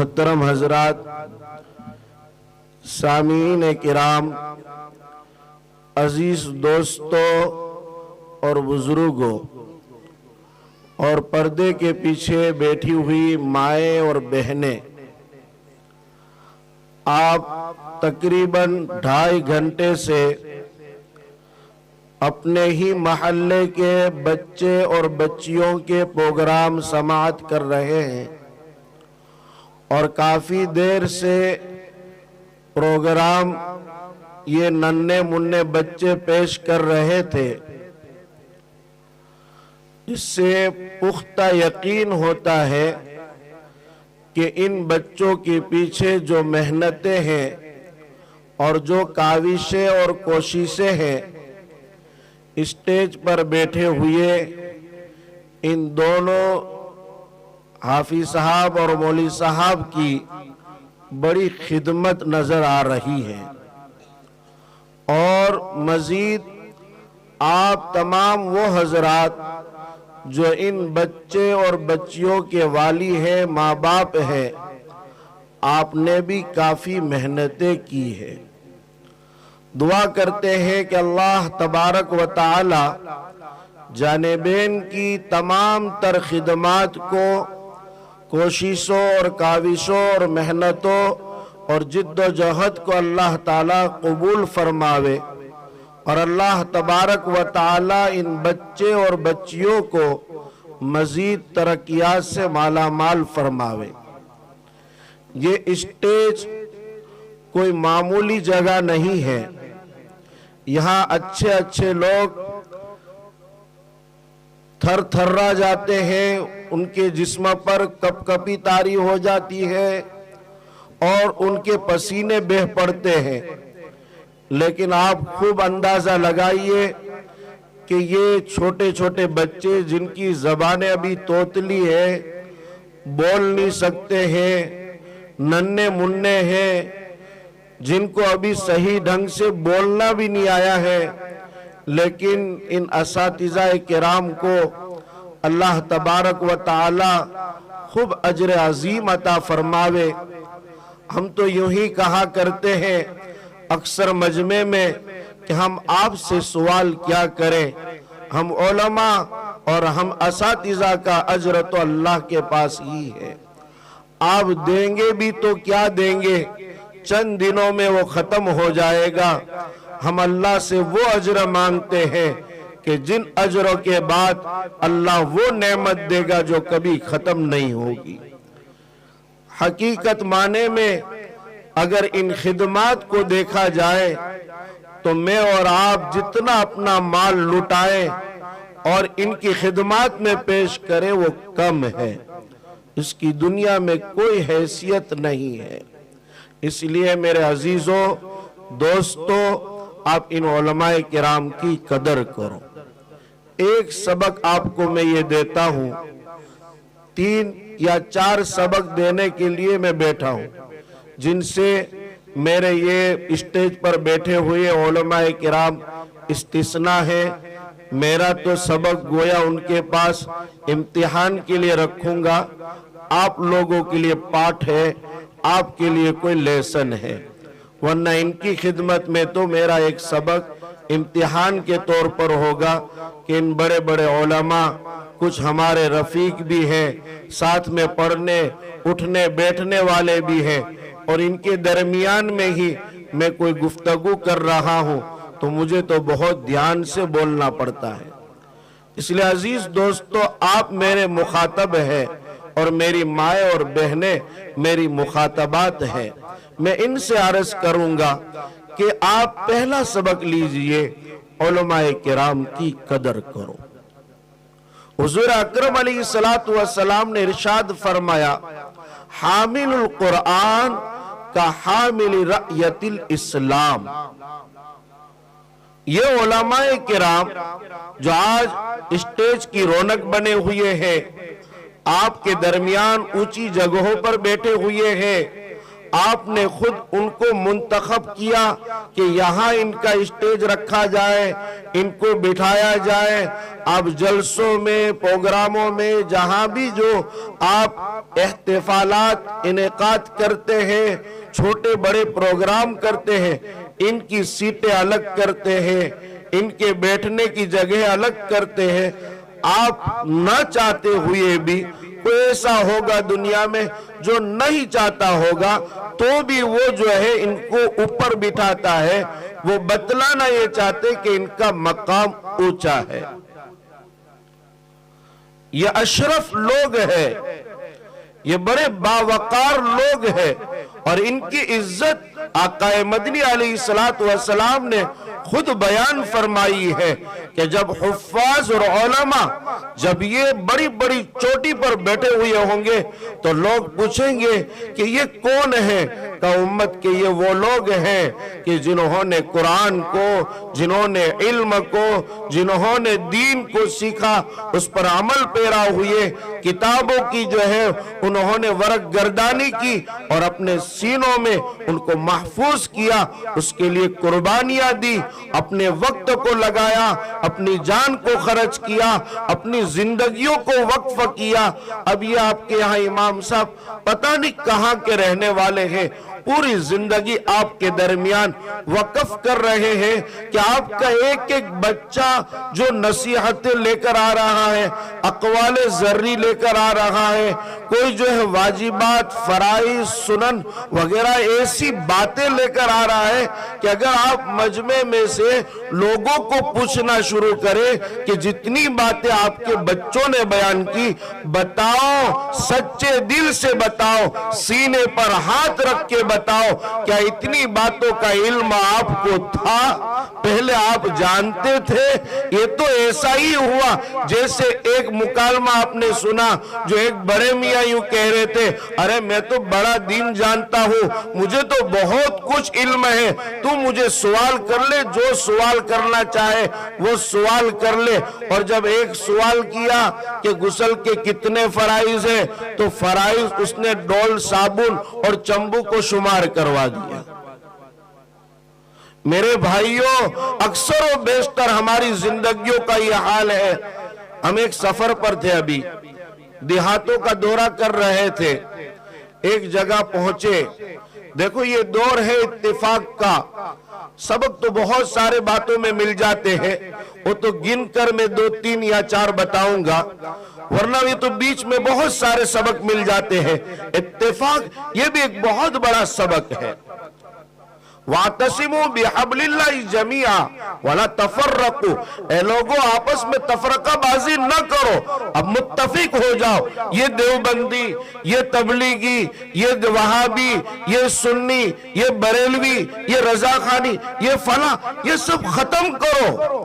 محترم حضرات، سامعین کرام، عزیز دوستوں اور بزرگوں اور پردے کے پیچھے بیٹھی ہوئی مائیں اور بہنیں، آپ تقریباً 2.5 گھنٹے سے اپنے ہی محلے کے بچے اور بچیوں کے پروگرام سماعت کر رہے ہیں اور کافی دیر سے پروگرام یہ ننھے منھے بچے پیش کر رہے تھے۔ اس سے پختہ یقین ہوتا ہے کہ ان بچوں کے پیچھے جو محنتیں ہیں اور جو کاوشیں اور کوششیں ہیں، اسٹیج پر بیٹھے ہوئے ان دونوں حافظ صاحب اور مولوی صاحب کی بڑی خدمت نظر آ رہی ہے۔ اور مزید آپ تمام وہ حضرات جو ان بچے اور بچیوں کے والی ہیں، ماں باپ ہیں، آپ نے بھی کافی محنتیں کی ہیں۔ دعا کرتے ہیں کہ اللہ تبارک و تعالی جانبین کی تمام تر خدمات کو، کوششوں اور کاوشوں اور محنتوں اور جد و جہد کو اللہ تعالی قبول فرماوے، اور اللہ تبارک و تعالی ان بچے اور بچیوں کو مزید ترقیات سے مالا مال فرماوے۔ یہ اسٹیج کوئی معمولی جگہ نہیں ہے، یہاں اچھے اچھے لوگ تھر تھرا جاتے ہیں، ان کے جسم پر کپ کپی طاری ہو جاتی ہے اور ان کے پسینے بہہ پڑتے ہیں، لیکن آپ خوب اندازہ لگائیے کہ یہ چھوٹے چھوٹے بچے جن کی زبانیں ابھی توتلی ہے، بول نہیں سکتے ہیں، ننھے منھے ہیں، جن کو ابھی صحیح ڈھنگ سے بولنا بھی نہیں آیا ہے، لیکن ان اساتذہ کرام کو اللہ تبارک و تعالی خوب اجر عظیم عطا فرماوے۔ ہم تو یوں ہی کہا کرتے ہیں اکثر مجمع میں کہ ہم آپ سے سوال کیا کریں، ہم علماء اور ہم اساتذہ کا اجر تو اللہ کے پاس ہی ہے، آپ دیں گے بھی تو کیا دیں گے، چند دنوں میں وہ ختم ہو جائے گا۔ ہم اللہ سے وہ اجر مانگتے ہیں کہ جن اجروں کے بعد اللہ وہ نعمت دے گا جو کبھی ختم نہیں ہوگی۔ حقیقت معنی میں اگر ان خدمات کو دیکھا جائے تو میں اور آپ جتنا اپنا مال لٹائیں اور ان کی خدمات میں پیش کریں وہ کم ہے، اس کی دنیا میں کوئی حیثیت نہیں ہے۔ اس لیے میرے عزیزوں، دوستوں، آپ ان علماء کرام کی قدر کرو۔ ایک سبق آپ کو میں یہ دیتا ہوں، 3 یا 4 سبق دینے کے لیے میں بیٹھا ہوں، جن سے میرے یہ اسٹیج پر بیٹھے ہوئے علماء کرام استثناء ہے۔ میرا تو سبق گویا ان کے پاس امتحان کے لیے رکھوں گا، آپ لوگوں کے لیے پاٹھ ہے، آپ کے لیے کوئی لیسن ہے، ورنہ ان کی خدمت میں تو میرا ایک سبق امتحان کے طور پر ہوگا کہ ان بڑے بڑے علماء، کچھ ہمارے رفیق بھی ہیں، ساتھ میں پڑھنے اٹھنے بیٹھنے والے بھی ہیں، اور ان کے درمیان میں ہی میں کوئی گفتگو کر رہا ہوں تو مجھے تو بہت دھیان سے بولنا پڑتا ہے۔ اس لئے عزیز دوستو، آپ میرے مخاطب ہیں اور میری مائیں اور بہنیں میری مخاطبات ہیں۔ میں ان سے عرض کروں گا کہ آپ پہلا سبق لیجئے، علماء کرام کی قدر کرو۔ حضور اکرم علیہ السلام نے ارشاد فرمایا، حامل القرآن کا حامل رأیت الاسلام۔ یہ علماء کرام جو آج اسٹیج کی رونق بنے ہوئے ہیں، آپ کے درمیان اونچی جگہوں پر بیٹھے ہوئے ہیں، آپ نے خود ان کو منتخب کیا کہ یہاں ان کا اسٹیج رکھا جائے، ان کو بٹھایا جائے۔ آپ جلسوں میں، پروگراموں میں، جہاں بھی جو آپ احتفالات انعقاد کرتے ہیں، چھوٹے بڑے پروگرام کرتے ہیں، ان کی سیٹیں الگ کرتے ہیں، ان کے بیٹھنے کی جگہ الگ کرتے ہیں۔ آپ نہ چاہتے ہوئے بھی کوئی ایسا ہوگا دنیا میں جو نہیں چاہتا ہوگا تو بھی وہ جو ہے ان کو اوپر بٹھاتا ہے، وہ بتلانا یہ چاہتے کہ ان کا مقام اونچا ہے۔ یہ اشرف لوگ ہیں، یہ بڑے باوقار لوگ ہیں، اور ان کی عزت آقا مدنی علیہ السلام نے خود بیان فرمائی ہے کہ جب حفاظ اور علماء جب یہ بڑی بڑی چوٹی پر بیٹھے ہوئے ہوں گے تو لوگ پوچھیں گے کہ یہ کون ہے؟ کہ امت کے یہ وہ لوگ ہیں کہ جنہوں نے قرآن کو، جنہوں نے علم کو، جنہوں نے دین کو سیکھا، اس پر عمل پیرا ہوئے، کتابوں کی جو ہے انہوں نے ورق گردانی کی اور اپنے سینوں میں ان کو محفوظ کیا، اس کے لیے قربانیاں دی، اپنے وقت کو لگایا، اپنی جان کو خرچ کیا، اپنی زندگیوں کو وقف کیا۔ اب یہ آپ کے یہاں امام صاحب پتہ نہیں کہاں کے رہنے والے ہیں، پوری زندگی آپ کے درمیان وقف کر رہے ہیں کہ آپ کا ایک ایک بچہ جو نصیحتیں لے کر آ رہا ہے، اقوال ذری لے کر آ رہا ہے، کوئی جو ہے واجبات، فرائض، سنن وغیرہ ایسی باتیں لے کر آ رہا ہے کہ اگر آپ مجمع میں سے لوگوں کو پوچھنا شروع کریں کہ جتنی باتیں آپ کے بچوں نے بیان کی، بتاؤ، سچے دل سے بتاؤ، سینے پر ہاتھ رکھ کے بتاؤ، کیا اتنی باتوں کا علم آپ کو تھا؟ پہلے آپ جانتے تھے؟ یہ تو ایسا ہی ہوا جیسے ایک مکالمہ آپ نے سنا جو ایک بڑے میاں یوں کہہ رہے تھے، ارے میں تو بڑا دین جانتا ہوں، مجھے تو بہت کچھ علم ہے، تو مجھے سوال کر لے، جو سوال کرنا چاہے وہ سوال کر لے۔ اور جب ایک سوال کیا کہ غسل کے کتنے فرائض ہیں تو فرائض اس نے ڈول، صابن اور چمبو کو شمار کروا دیا۔ میرے بھائیوں، اکثر و بیشتر ہماری زندگیوں کا یہ حال ہے۔ ہم ایک سفر پر تھے، ابھی دیہاتوں کا دورہ کر رہے تھے، ایک جگہ پہنچے، دیکھو یہ دور ہے اتفاق کا، سبق تو بہت سارے باتوں میں مل جاتے ہیں، وہ تو گن کر میں 2 3 یا 4 بتاؤں گا، ورنہ یہ تو بیچ میں بہت سارے سبق مل جاتے ہیں۔ اتفاق یہ بھی ایک بہت بڑا سبق ہے۔ وَاعْتَصِمُوا بِحَبْلِ اللَّهِ جَمِيعًا وَلَا تَفَرَّقُوا، اے لوگوں آپس میں تفرقہ بازی نہ کرو، اب متفق ہو جاؤ۔ یہ دیوبندی، یہ تبلیغی، یہ وہابی، یہ سنی، یہ بریلوی، یہ رضا خانی، یہ فلاں، یہ سب ختم کرو،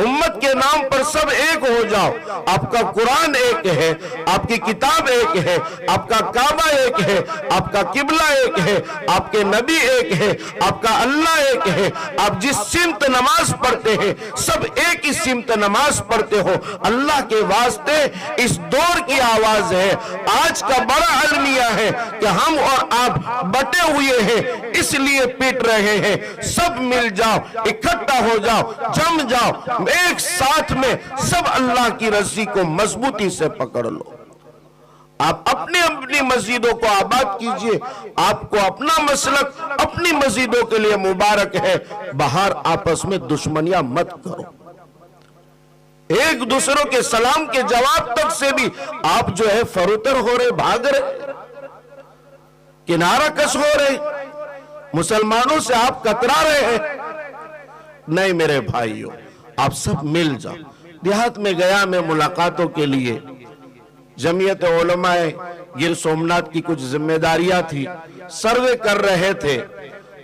امت کے نام پر سب ایک ہو جاؤ۔ آپ کا قرآن ایک ہے، آپ کی کتاب ایک ہے، آپ کا کعبہ ایک ہے، آپ کا قبلہ ایک ہے، آپ کے نبی ایک ہے، آپ کا اللہ ایک ہے، آپ جس سمت نماز پڑھتے ہیں سب ایک ہی سمت نماز پڑھتے ہو۔ اللہ کے واسطے اس دور کی آواز ہے، آج کا بڑا المیہ ہے کہ ہم اور آپ بٹے ہوئے ہیں، اس لیے پیٹ رہے ہیں۔ سب مل جاؤ، اکٹھا ہو جاؤ، جم جاؤ، ایک ساتھ میں سب اللہ کی رسی کو مضبوطی سے پکڑ لو۔ آپ اپنی مسجدوں کو آباد کیجئے، آپ کو اپنا مسلک اپنی مسجدوں کے لیے مبارک ہے، باہر آپس میں دشمنیاں مت کرو۔ ایک دوسروں کے سلام کے جواب تک سے بھی آپ جو ہے فروتر ہو رہے، بھاگ رہے، کنارہ کش ہو رہے، مسلمانوں سے آپ کترا رہے ہیں۔ نہیں میرے بھائیوں، آپ سب مل جاؤ۔ دیہات میں گیا میں ملاقاتوں کے لیے، جمعیت علماء گیر سومنات کی کچھ ذمہ داریاں تھی، سروے کر رہے تھے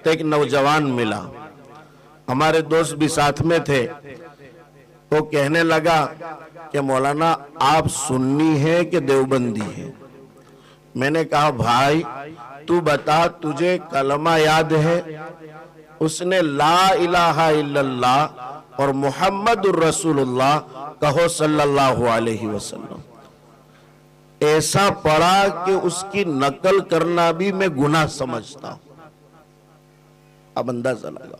تو ایک نوجوان ملا، ہمارے دوست بھی ساتھ میں تھے، وہ کہنے لگا کہ مولانا آپ سنی ہیں کہ دیوبندی ہیں؟ میں نے کہا بھائی تو بتا تجھے کلمہ یاد ہے؟ اس نے لا الہ الا اللہ اور محمد الرسول اللہ کہو صلی اللہ علیہ وسلم۔ ایسا پڑھا کہ اس کی نقل کرنا بھی میں گناہ سمجھتا ہوں. اب اندازہ لگا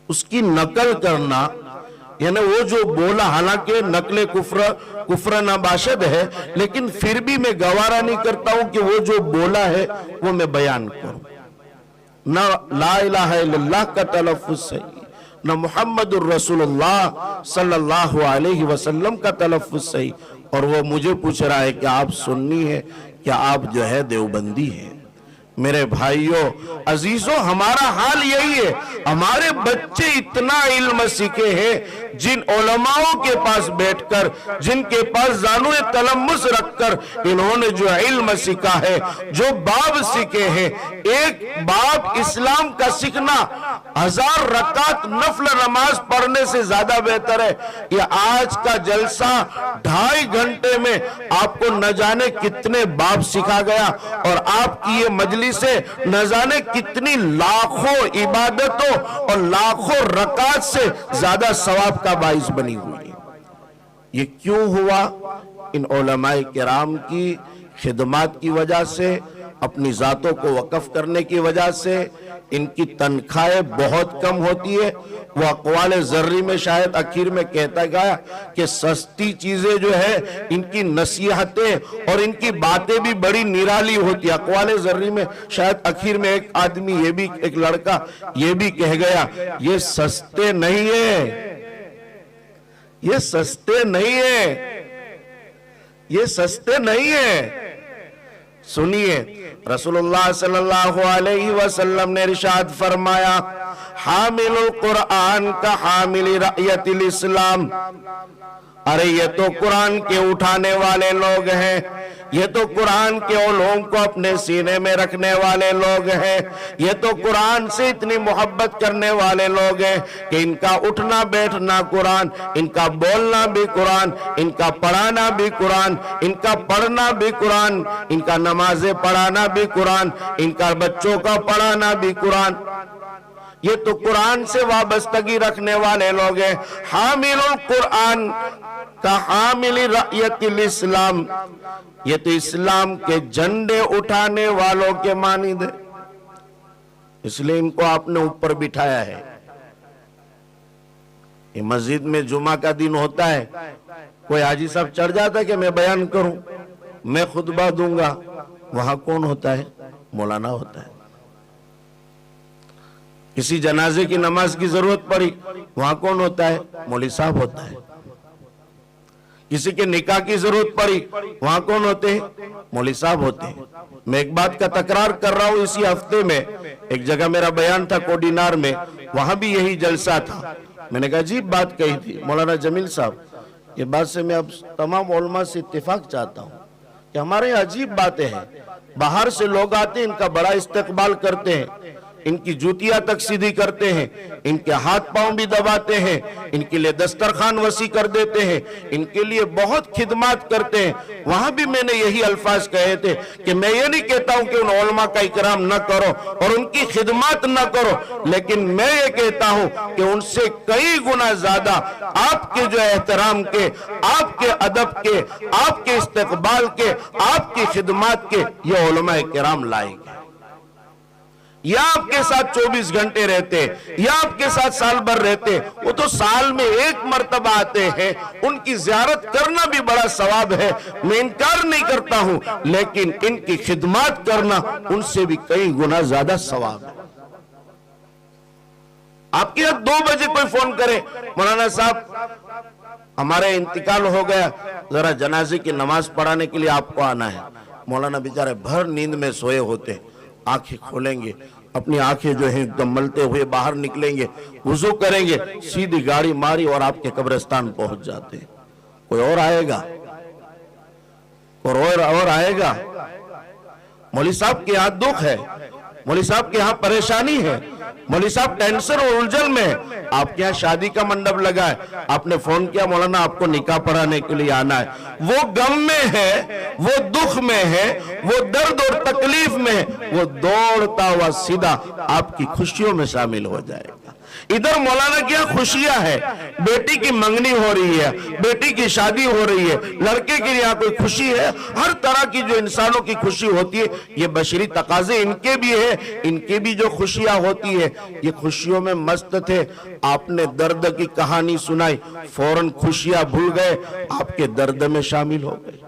اس کی نقل کرنا، یعنی وہ جو بولا، حالانکہ نقل کفر ناباشد ہے، لیکن پھر بھی میں گوارا نہیں کرتا ہوں کہ وہ جو بولا ہے وہ میں بیان کروں. نہ لا الہ الا اللہ کا تلفظ صحیح، نہ محمد الرسول اللہ صلی اللہ علیہ وسلم کا تلفظ صحیح، اور وہ مجھے پوچھ رہا ہے کہ آپ سنی ہے، کیا آپ جو ہے دیوبندی ہیں. میرے بھائیوں عزیزوں، ہمارا حال یہی ہے. ہمارے بچے اتنا علم سیکھے ہیں، جن علماؤں کے پاس بیٹھ کر، جن کے پاس زانوِ تلمس رکھ کر انہوں نے جو علم سیکھا ہے، جو باب سیکھے ہیں. ایک باب اسلام کا سیکھنا 1000 رکعت نفل نماز پڑھنے سے زیادہ بہتر ہے. یہ آج کا جلسہ 2.5 گھنٹے میں آپ کو نہ جانے کتنے باب سکھا گیا، اور آپ کی یہ مجلس سے نہ جانے کتنی لاکھوں عبادتوں اور لاکھوں رکعت سے زیادہ ثواب کا باعث بنی ہوئی. یہ کیوں ہوا؟ ان علماء کرام کی خدمات کی وجہ سے، اپنی ذاتوں کو وقف کرنے کی وجہ سے. ان کی تنخواہیں بہت کم ہوتی ہے. وہ اقوال ذری میں شاید اخیر میں کہتا گیا کہ سستی چیزیں جو ہے ان کی نصیحتیں اور ان کی باتیں بھی بڑی نرالی ہوتی. اقوال ذری میں شاید اخیر میں ایک آدمی، ایک لڑکا یہ بھی کہہ گیا، یہ سستے نہیں ہیں، یہ سستے نہیں ہیں، یہ سستے نہیں ہیں. سنیے، رسول اللہ صلی اللہ علیہ وسلم نے ارشاد فرمایا، حامل القرآن کا حامل رعیت الاسلام. ارے یہ تو قرآن کے اٹھانے والے لوگ ہیں، یہ تو قرآن کے علوم کو اپنے سینے میں رکھنے والے لوگ ہیں، یہ تو قرآن سے اتنی محبت کرنے والے لوگ ہیں کہ ان کا اٹھنا بیٹھنا قرآن، ان کا بولنا بھی قرآن، ان کا پڑھانا بھی قرآن، ان کا پڑھنا بھی قرآن، ان کا نمازیں پڑھانا بھی قرآن، ان کا بچوں کا پڑھانا بھی قرآن. یہ تو قرآن سے وابستگی رکھنے والے لوگ ہیں. حامل القرآن کا حامل رعیت الاسلام، یہ تو اسلام کے جھنڈے اٹھانے والوں کے مانند ہے. اس لیے ان کو آپ نے اوپر بٹھایا ہے. یہ مسجد میں جمعہ کا دن ہوتا ہے، کوئی حاجی صاحب چڑھ جاتا ہے کہ میں بیان کروں، میں خطبہ دوں گا. وہاں کون ہوتا ہے؟ مولانا ہوتا ہے. کسی جنازے کی نماز کی ضرورت پڑی، وہاں کون ہوتا ہے؟ مولوی صاحب ہوتا ہے. کسی کے نکاح کی ضرورت پڑی، وہاں کون ہوتے ہیں؟ مولوی صاحب ہوتے ہیں. میں ایک بات کا تکرار کر رہا ہوں، اسی ہفتے میں ایک جگہ میرا بیان تھا کوڈینار میں، وہاں بھی یہی جلسہ تھا. میں نے کہا عجیب بات کہی تھی مولانا جمیل صاحب. یہ بات سے میں اب تمام علماء سے اتفاق چاہتا ہوں کہ ہمارے یہاں عجیب باتیں ہیں. باہر سے لوگ آتے ہیں، ان کا بڑا استقبال کرتے ہیں، ان کی جوتیاں تک سیدھی کرتے ہیں، ان کے ہاتھ پاؤں بھی دباتے ہیں، ان کے لیے دسترخوان وسیع کر دیتے ہیں، ان کے لیے بہت خدمات کرتے ہیں. وہاں بھی میں نے یہی الفاظ کہے تھے کہ میں یہ نہیں کہتا ہوں کہ ان علماء کا اکرام نہ کرو اور ان کی خدمات نہ کرو، لیکن میں یہ کہتا ہوں کہ ان سے کئی گنا زیادہ آپ کے جو احترام کے، آپ کے ادب کے، آپ کے استقبال کے، آپ کی خدمات کے یہ علماء کرام لائق ہیں. یا آپ کے ساتھ 24 گھنٹے رہتے، یا آپ کے ساتھ سال بھر رہتے، وہ تو سال میں ایک مرتبہ آتے ہیں. ان کی زیارت کرنا بھی بڑا ثواب ہے، میں انکار نہیں کرتا ہوں، لیکن ان کی خدمات کرنا ان سے بھی کئی گنا زیادہ ثواب ہے. آپ کے یہاں 2 بجے کوئی فون کرے، مولانا صاحب ہمارے انتقال ہو گیا، ذرا جنازے کی نماز پڑھانے کے لیے آپ کو آنا ہے. مولانا بیچارے بھر نیند میں سوئے ہوتے ہیں، آنکھیں کھولیں گے، اپنی آنکھیں جو ہیں دم ملتے ہوئے باہر نکلیں گے، وضو کریں گے، سیدھی گاڑی ماری اور آپ کے قبرستان پہنچ جاتے ہیں. کوئی اور آئے گا؟ کوئی اور آئے گا؟ مولوی صاحب کے ہاں دکھ ہے، مولوی صاحب کے ہاں پریشانی ہے، مولوی صاحب ٹینشن اور الجھن میں ہے. آپ کے ہاں شادی کا منڈپ لگا ہے، آپ نے فون کیا مولانا آپ کو نکاح پڑھانے کے لیے آنا ہے. وہ غم میں ہے، وہ دکھ میں ہے، وہ درد اور تکلیف میں ہے، وہ دوڑتا ہوا سیدھا آپ کی خوشیوں میں شامل ہو جائے گا. ادھر مولانا کیا خوشیاں ہے، بیٹی کی منگنی ہو رہی ہے، بیٹی کی شادی ہو رہی ہے، لڑکے کے لیے یہاں کوئی خوشی ہے، ہر طرح کی جو انسانوں کی خوشی ہوتی ہے یہ بشری تقاضے ان کے بھی ہے، ان کے بھی جو خوشیاں ہوتی ہے یہ خوشیوں میں مست تھے۔ آپ نے درد کی کہانی سنائی، فوراً خوشیاں بھول گئے، آپ کے درد میں شامل ہو گئے۔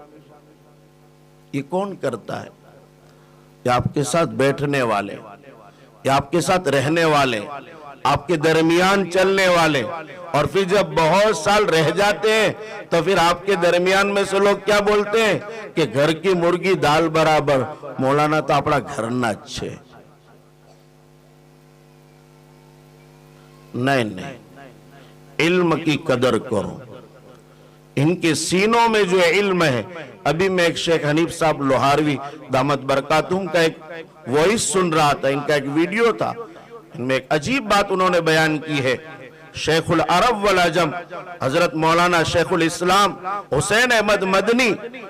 یہ کون کرتا ہے؟ یہ آپ کے ساتھ بیٹھنے والے، یہ آپ کے ساتھ رہنے والے، آپ کے درمیان چلنے والے، اور پھر جب بہت سال رہ جاتے ہیں تو پھر آپ کے درمیان میں سے لوگ کیا بولتے ہیں کہ گھر کی مرغی دال برابر، مولانا تو اپنا گھر نہ اچھے۔ نہیں، علم کی قدر کرو، ان کے سینوں میں جو علم ہے۔ ابھی میں ایک شیخ حنیف صاحب لوہاروی دامت برکاتہم کا ایک وائس سن رہا تھا، ان کا ایک ویڈیو تھا، ان میں ایک عجیب بات انہوں نے بیان کی ہے۔ شیخ العرب والعجم حضرت مولانا شیخ الاسلام حسین احمد مدنی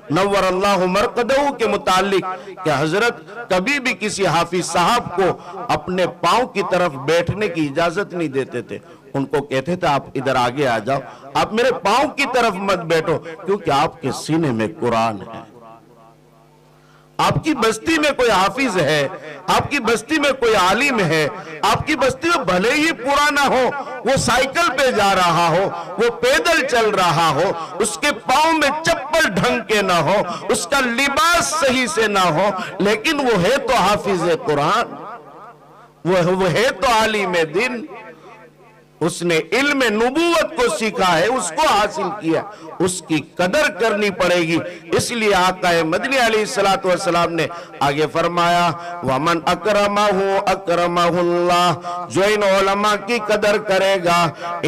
نور اللہ مرقدہ کے متعلق کہ حضرت کبھی بھی کسی حافظ صاحب کو اپنے پاؤں کی طرف بیٹھنے کی اجازت نہیں دیتے تھے، ان کو کہتے تھے آپ ادھر آگے آ جاؤ، آپ میرے پاؤں کی طرف مت بیٹھو، کیونکہ آپ کے سینے میں قرآن ہے۔ آپ کی بستی میں کوئی حافظ ہے، آپ کی بستی میں کوئی عالم ہے، آپ کی بستی میں بھلے ہی پرانا ہو، وہ سائیکل پہ جا رہا ہو، وہ پیدل چل رہا ہو، اس کے پاؤں میں چپل ڈھنگ کے نہ ہو، اس کا لباس صحیح سے نہ ہو، لیکن وہ ہے تو حافظ قرآن، وہ ہے تو عالم دین، اس نے علم نبوت کو سیکھا ہے، اس کو حاصل کیا، اس کی قدر کرنی پڑے گی۔ اس لیے آقا مدنی علیہ السلام نے آگے فرمایا وَمَنْ أَكْرَمَهُ أَكْرَمَهُ اللَّهُ، جو ان علماء کی قدر کرے گا،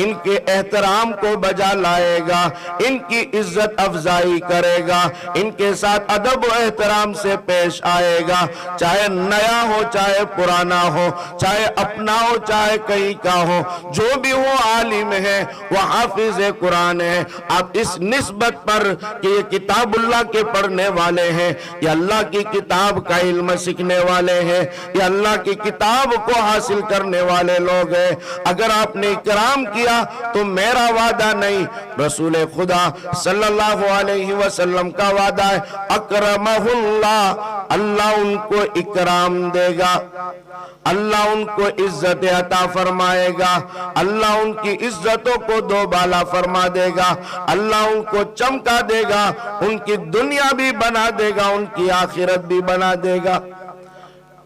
ان کے احترام کو بجا لائے گا، ان کی عزت افزائی کرے گا، ان کے ساتھ ادب و احترام سے پیش آئے گا، چاہے نیا ہو چاہے پرانا ہو، چاہے اپنا ہو چاہے کہیں کا ہو، جو بھی وہ عالم ہے، وہ حافظ قرآن ہے۔ آپ اس نسبت پر کہ یہ کتاب اللہ کے پڑھنے والے ہیں، یہ اللہ کی کتاب کا علم سیکھنے والے ہیں، یہ اللہ کی کتاب کو حاصل کرنے والے لوگ ہیں، اگر آپ نے اکرام کیا تو میرا وعدہ نہیں، رسول خدا صلی اللہ علیہ وسلم کا وعدہ ہے، اکرمہ اللہ، اللہ ان کو اکرام دے گا، اللہ ان کو عزت عطا فرمائے گا، اللہ ان کی عزتوں کو دوبالا فرما دے گا، اللہ ان کو چمکا دے گا، ان کی دنیا بھی بنا دے گا، ان کی آخرت بھی بنا دے گا۔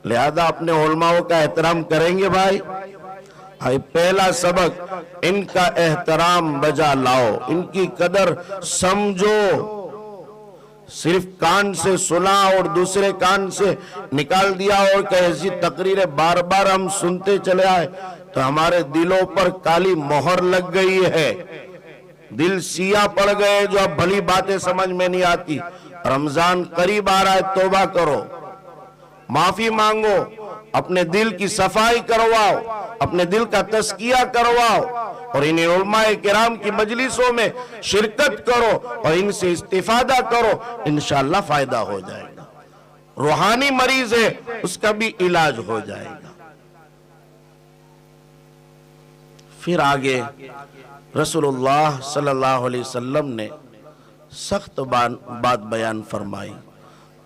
لہذا اپنے علماء کا احترام کریں گے بھائی، پہلا سبق ان کا احترام بجا لاؤ، ان کی قدر سمجھو۔ صرف کان سے سنا اور دوسرے کان سے نکال دیا اور کہ ایسی تقریریں بار بار ہم سنتے چلے آئے تو ہمارے دلوں پر کالی مہر لگ گئی ہے، دل سیاہ پڑ گئے، جو اب بھلی باتیں سمجھ میں نہیں آتی۔ رمضان قریب آ رہا ہے، توبہ کرو، معافی مانگو، اپنے دل کی صفائی کرواؤ، اپنے دل کا تزکیہ کرواؤ، اور ان علماء کرام کی مجلسوں میں شرکت کرو اور ان سے استفادہ کرو، انشاءاللہ فائدہ ہو جائے گا۔ روحانی مریض ہے اس کا بھی علاج ہو جائے گا۔ پھر آگے رسول اللہ صلی اللہ علیہ وسلم نے سخت بات بیان فرمائی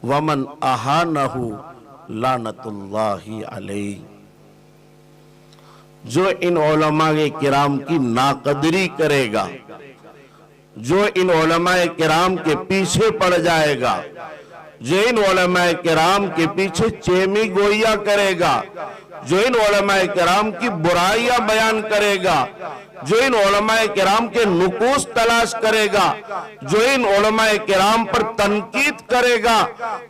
وَمَنْ أَهَانَهُ لَعْنَةُ اللَّهِ عَلَيْهِ، جو ان علماء کرام کی ناقدری کرے گا، جو ان علماء کرام کے پیچھے پڑ جائے گا، جو ان علماء کرام کے پیچھے چیمی گوئیاں کرے گا، جو ان علماء کرام کی برائیاں بیان کرے گا، جو ان علماء کرام کے نقوص تلاش کرے گا، جو ان علماء کرام پر تنقید کرے گا،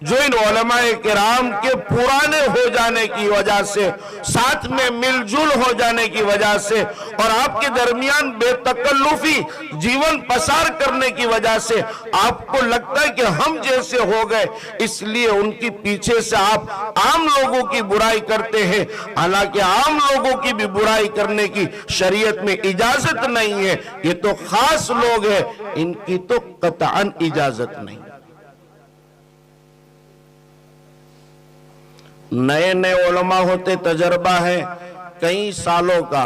جو ان علماء کرام کے پرانے ہو جانے کی وجہ سے، ساتھ میں مل جل ہو جانے کی وجہ سے، اور آپ کے درمیان بے تکلفی جیون پسار کرنے کی وجہ سے آپ کو لگتا ہے کہ ہم جیسے ہو گئے، اس لیے ان کی پیچھے سے آپ عام لوگوں کی برائی کرتے ہیں، حالانکہ عام لوگوں کی بھی برائی کرنے کی شریعت میں اجازت نہیں ہے، یہ تو خاص لوگ ہیں، ان کی تو قطعاً اجازت نہیں۔ نئے نئے علماء ہوتے، تجربہ ہے کئی سالوں کا،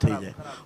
થઈ જાય।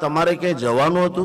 તમારે કે જવાનું હતું,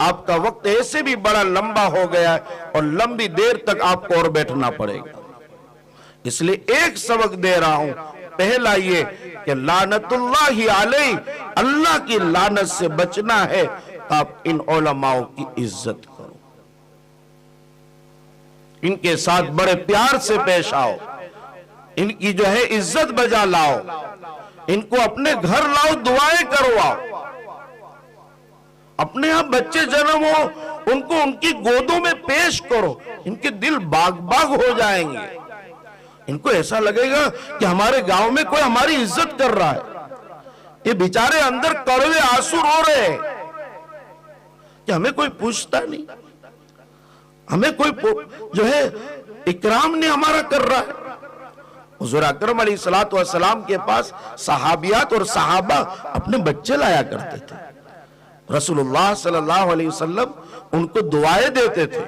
آپ کا وقت ایسے بھی بڑا لمبا ہو گیا ہے اور لمبی دیر تک آپ کو اور بیٹھنا پڑے گا. اس لیے ایک سبق دے رہا ہوں. پہلا یہ کہ لعنت اللہ علیہ، اللہ کی لعنت سے بچنا ہے. آپ ان علماء کی عزت کرو، ان کے ساتھ بڑے پیار سے پیش آؤ، ان کی جو ہے عزت بجا لاؤ، ان کو اپنے گھر لاؤ، دعائیں کرواؤ. اپنے ہاں بچے جنم ہو ان کو ان کی گودوں میں پیش کرو، ان کے دل باغ باغ ہو جائیں گے. ان کو ایسا لگے گا کہ ہمارے گاؤں میں کوئی ہماری عزت کر رہا ہے. یہ بیچارے اندر کڑوے آنسو رو رہے ہیں کہ ہمیں کوئی پوچھتا نہیں، ہمیں کوئی جو ہے اکرام نہیں ہمارا کر رہا ہے. حضور اکرم علیہ السلام کے پاس صحابیات اور صحابہ اپنے بچے لایا کرتے تھے. رسول اللہ صلی اللہ علیہ وسلم ان کو دعائیں دیتے تھے،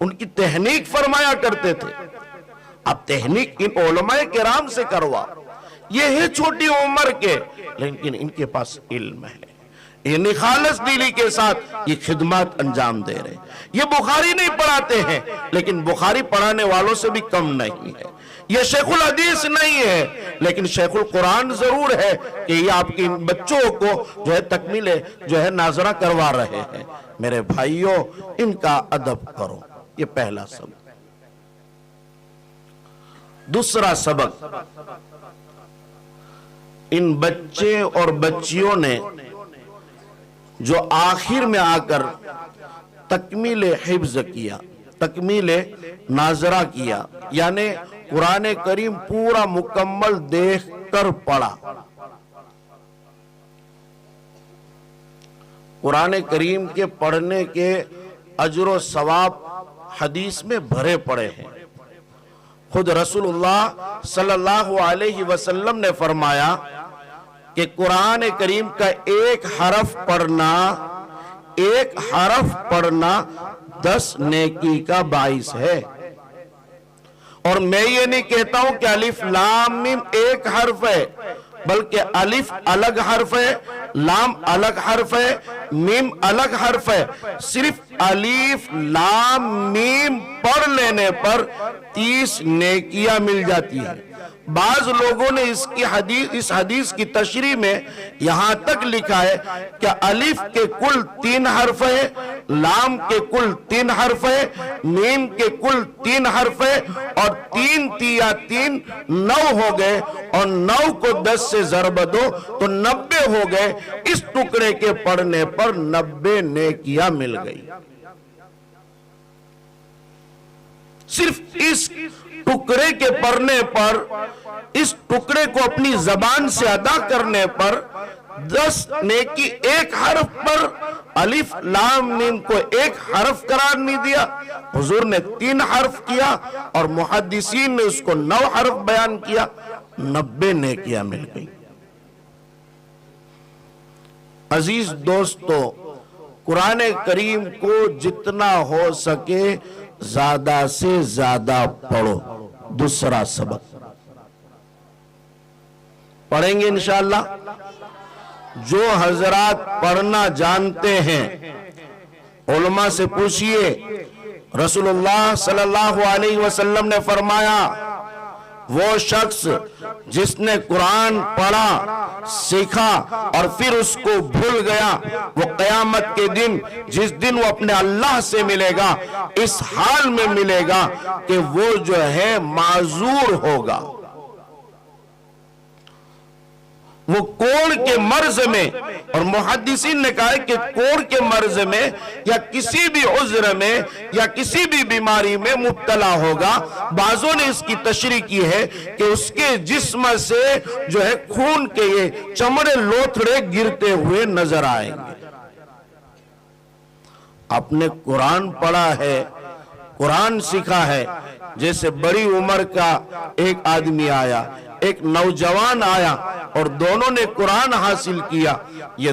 ان کی تہنیک فرمایا کرتے تھے. اب تہنیک ان علماء کرام سے کروا. یہ ہے چھوٹی عمر کے، لیکن ان کے پاس علم ہے. یہ خالص دلی کے ساتھ یہ خدمات انجام دے رہے. یہ بخاری نہیں پڑھاتے ہیں، لیکن بخاری پڑھانے والوں سے بھی کم نہیں ہے. یہ شیخ الحدیث نہیں ہے، لیکن شیخ القرآن ضرور ہے کہ یہ آپ کے بچوں کو جو ہے تکمیل جو ہے ناظرہ کروا رہے ہیں. میرے بھائیوں، ان کا ادب کرو. یہ پہلا سبق. دوسرا سبق، ان بچے اور بچیوں نے جو آخر میں آ کر تکمیل حفظ کیا، تکمیل ناظرہ کیا، یعنی قرآن کریم پورا مکمل دیکھ کر پڑھا. قرآن کریم کے پڑھنے کے اجر و ثواب حدیث میں بھرے پڑے ہیں. خود رسول اللہ صلی اللہ علیہ وسلم نے فرمایا کہ قرآن کریم کا ایک حرف پڑھنا 10 نیکی کا باعث ہے. اور میں یہ نہیں کہتا ہوں کہ الف لام میم ایک حرف ہے، بلکہ الف الگ حرف ہے، لام الگ حرف ہے، میم الگ حرف ہے. صرف الف لام میم پڑھ لینے پر 30 نیکیاں مل جاتی ہیں. بعض لوگوں نے اس حدیث کی تشریح میں یہاں تک لکھا ہے کہ الف کے کل 3 حرف ہے، لام کے کل 3 حرف ہے، میم کے کل 3 حرف ہے، اور 3 تیا 3 9 ہو گئے، اور 9 کو 10 سے ضرب دو تو 90 ہو گئے. اس ٹکڑے کے پڑھنے پر 90 نیکیاں مل گئی. صرف اس ٹکڑے کے پڑھنے پر، اس ٹکڑے کو اپنی زبان سے ادا کرنے پر 10 نیکی. ایک حرف پر الف لام میم کو ایک حرف قرار نہیں دیا، حضور نے 3 حرف کیا، اور محدثین نے اس کو 9 حرف بیان کیا. 90 نیکیاں مل گئی. عزیز دوستو، قرآن کریم کو جتنا ہو سکے زیادہ سے زیادہ پڑھو. دوسرا سبق پڑھیں گے انشاءاللہ. جو حضرات پڑھنا جانتے ہیں علماء سے پوچھئے. رسول اللہ صلی اللہ علیہ وسلم نے فرمایا، وہ شخص جس نے قرآن پڑھا، سیکھا اور پھر اس کو بھول گیا، وہ قیامت کے دن جس دن وہ اپنے اللہ سے ملے گا، اس حال میں ملے گا کہ وہ جو ہے معذور ہوگا. وہ کوڑ کے مرض میں، اور محدثین نے کہا ہے کہ کوڑ کے مرض میں یا کسی بھی عذر میں یا کسی بھی بیماری میں مبتلا ہوگا. بعضوں نے اس کی تشریح کی ہے کہ اس کے جسم سے جو ہے خون کے یہ چمڑے لوتھڑے گرتے ہوئے نظر آئیں گے. آپ نے قرآن پڑھا ہے، قرآن سیکھا ہے. جیسے بڑی عمر کا ایک آدمی آیا، ایک نوجوان آیا، اور دونوں نے قرآن حاصل کیا. یہ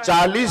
40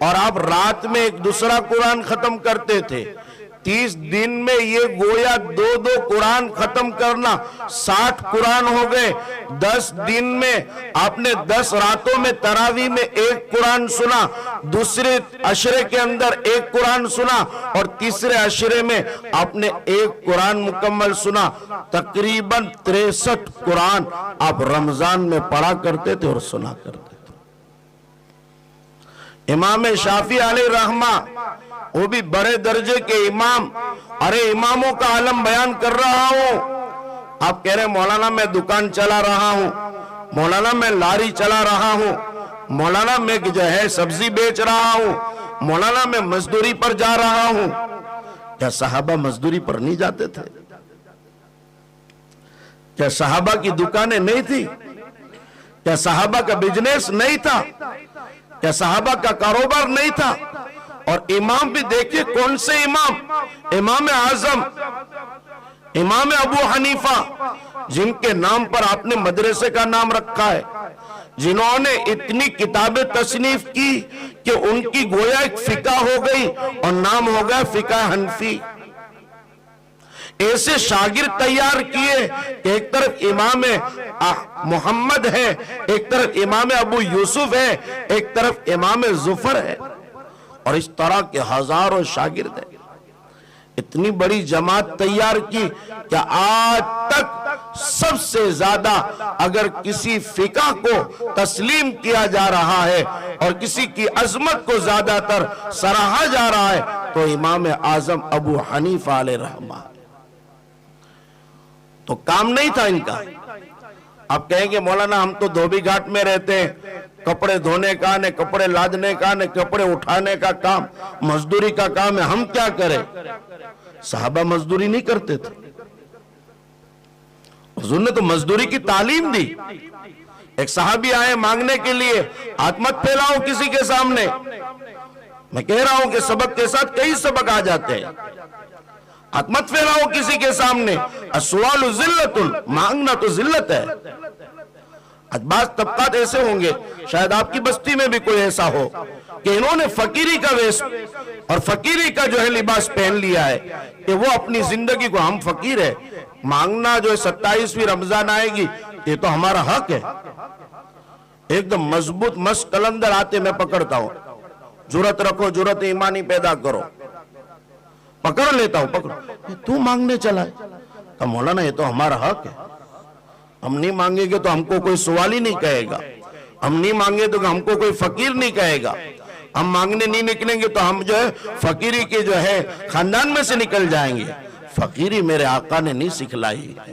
اور آپ رات میں ایک دوسرا قرآن ختم کرتے تھے. 30 دن میں یہ گویا 2 قرآن ختم کرنا 60 قرآن ہو گئے. 10 دن میں آپ نے 10 راتوں میں تراویح میں 1 قرآن سنا, دوسرے عشرے کے اندر 1 قرآن سنا, اور تیسرے عشرے میں آپ نے 1 قرآن مکمل سنا. تقریباً 63 قرآن آپ رمضان میں پڑھا کرتے تھے اور سنا کرتے تھے. امام شافعی علیہ رحمہ, وہ بھی بڑے درجے کے امام. ارے اماموں کا عالم بیان کر رہا ہوں. آپ کہہ رہے ہیں مولانا میں دکان چلا رہا ہوں, مولانا میں لاری چلا رہا ہوں, مولانا میں جو ہے سبزی بیچ رہا ہوں, مولانا میں مزدوری پر جا رہا ہوں. کیا صحابہ مزدوری پر نہیں جاتے تھے؟ کیا صحابہ کی دکانیں نہیں تھی؟ کیا صحابہ کا بزنس نہیں تھا؟ کیا صحابہ کا کاروبار نہیں تھا؟ اور امام بھی دیکھیں کون سے امام, امام اعظم امام ابو حنیفہ, جن کے نام پر آپ نے مدرسے کا نام رکھا ہے, جنہوں نے اتنی کتابیں تصنیف کی کہ ان کی گویا ایک فقہ ہو گئی اور نام ہو گیا فقہ حنفی. ایسے شاگرد تیار کیے کہ ایک طرف امام محمد ہے, ایک طرف امام ابو یوسف ہے, ایک طرف امام ظفر ہے, اور اس طرح کے ہزاروں شاگرد ہیں. اتنی بڑی جماعت تیار کی کہ آج تک سب سے زیادہ اگر کسی فقہ کو تسلیم کیا جا رہا ہے اور کسی کی عظمت کو زیادہ تر سراہا جا رہا ہے تو امام اعظم ابو حنیفہ علیہ رحمہ. تو کام نہیں تھا ان کا. آپ کہیں گے مولانا ہم تو دھوبی گھاٹ میں رہتے ہیں, کپڑے دھونے کا نہ کپڑے لادنے کا نہ کپڑے اٹھانے کا کام, مزدوری کا کام ہے, ہم کیا کریں؟ صحابہ مزدوری نہیں کرتے تھے. حضور نے تو مزدوری کی تعلیم دی. ایک صحابی آئے مانگنے کے لیے, ہاتھ مت پھیلاؤ کسی کے سامنے. میں کہہ رہا ہوں کہ سبق کے ساتھ کئی سبق آ جاتے ہیں. ہاتھ مت پھیلاؤ کسی کے سامنے. السؤال ذلت, مانگنا تو ذلت ہے. بعض طبقات ایسے ہوں گے, شاید آپ کی بستی میں بھی کوئی ایسا ہو کہ انہوں نے فقیری کا ویس اور فقیری کا جو ہے لباس پہن لیا ہے کہ وہ اپنی زندگی کو, ہم فقیر ہے, مانگنا جو ہے 27ویں رمضان آئے گی یہ تو ہمارا حق ہے. ایک دم مضبوط مست کلندر آتے میں پکڑتا ہوں, جرت رکھو, جرت ایمانی پیدا کرو, پکڑ لیتا ہوں, پکڑو. تو مانگنے چلا ہے؟ مولانا یہ تو ہمارا حق ہے, ہم نہیں مانگیں گے تو ہم کو کوئی سوال ہی نہیں کہے گا, ہم نہیں مانگے تو ہم کو کوئی فقیر نہیں کہے گا, ہم مانگنے نہیں نکلیں گے تو ہم جو ہے فقیری کے جو ہے خاندان میں سے نکل جائیں گے. فقیری میرے آقا نے نہیں سکھلائی ہے,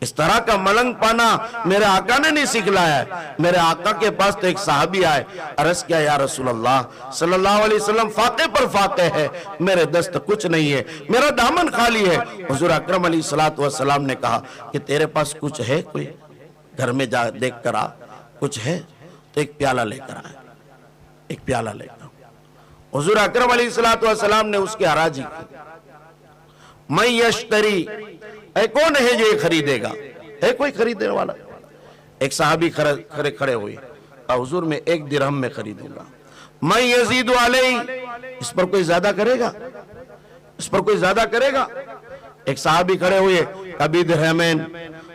اس طرح کا ملنگ پانا میرے آقا نے نہیں سکھلایا ہے. میرے آقا کے پاس تو ایک صحابی آئے, عرض کیا یا رسول اللہ صلی اللہ علیہ وسلم, فاقے پر فاقے ہے, میرے دست کچھ نہیں ہے, میرا دامن خالی ہے. حضور اکرم علیہ السلام نے کہا کہ تیرے پاس کچھ ہے کوئی؟ گھر میں جا دیکھ کر آ, کچھ ہے تو ایک پیالہ لے کر آئے, ایک پیالہ لے کر. حضور اکرم علیہ السلام نے اس کی حراجی کی. میں یشتری, اے کون ہے جو یہ خریدے گا؟ ہے کوئی خریدنے والا؟ ایک صحابی کھڑے ہوئے, حضور میں 1 درہم میں خریدوں گا. میں یزید علیہ, اس پر کوئی زیادہ کرے گا؟ اس پر کوئی زیادہ کرے گا؟ ایک صحابی کھڑے ہوئے, ابھی درہمین,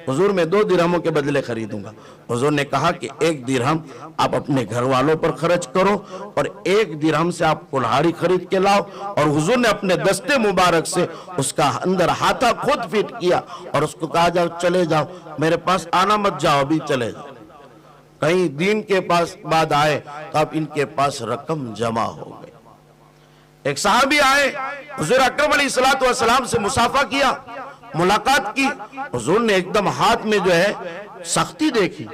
حضور میں 2 درہموں کے بدلے خریدوں گا. حضور نے کہا کہ 1 درہم آپ اپنے گھر والوں پر خرچ کرو اور 1 درہم سے آپ کلہاڑی خرید کے لاؤ. اور حضور نے اپنے دستے مبارک سے اس کا اندر ہاتھا خود فٹ کیا اور اس کو کہا جاؤ چلے جاؤ, میرے پاس آنا مت جاؤ, ابھی چلے جاؤ. کہیں دین کے پاس بعد آئے تو اب ان کے پاس رقم جمع ہو گئی. ایک صحابی آئے, حضور اکرم علیہ السلام سے مصافحہ کیا, ملاقات کی. حضور نے ایک دم ہاتھ میں جو ہے سختی دیکھی,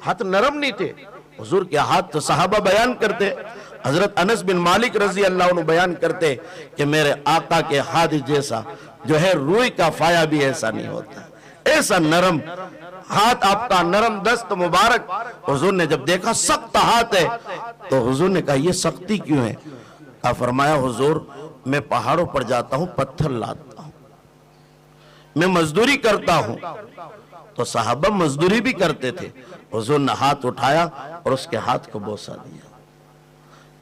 ہاتھ نرم نہیں تھے. حضور کے ہاتھ تو صحابہ بیان کرتے, حضرت انس بن مالک رضی اللہ عنہ بیان کرتے کہ میرے آقا کے ہاتھ جیسا جو ہے روئی کا فایا بھی ایسا نہیں ہوتا, ایسا نرم ہاتھ آپ کا, نرم دست مبارک. حضور نے جب دیکھا سخت ہاتھ ہے تو حضور نے کہا یہ سختی کیوں ہے؟ فرمایا حضور میں پہاڑوں پر جاتا ہوں, پتھر لاتا ہوں, میں مزدوری کرتا ہوں. تو صحابہ مزدوری بھی کرتے تھے. حضور نے ہاتھ اٹھایا اور اس کے ہاتھ کو بوسہ دیا.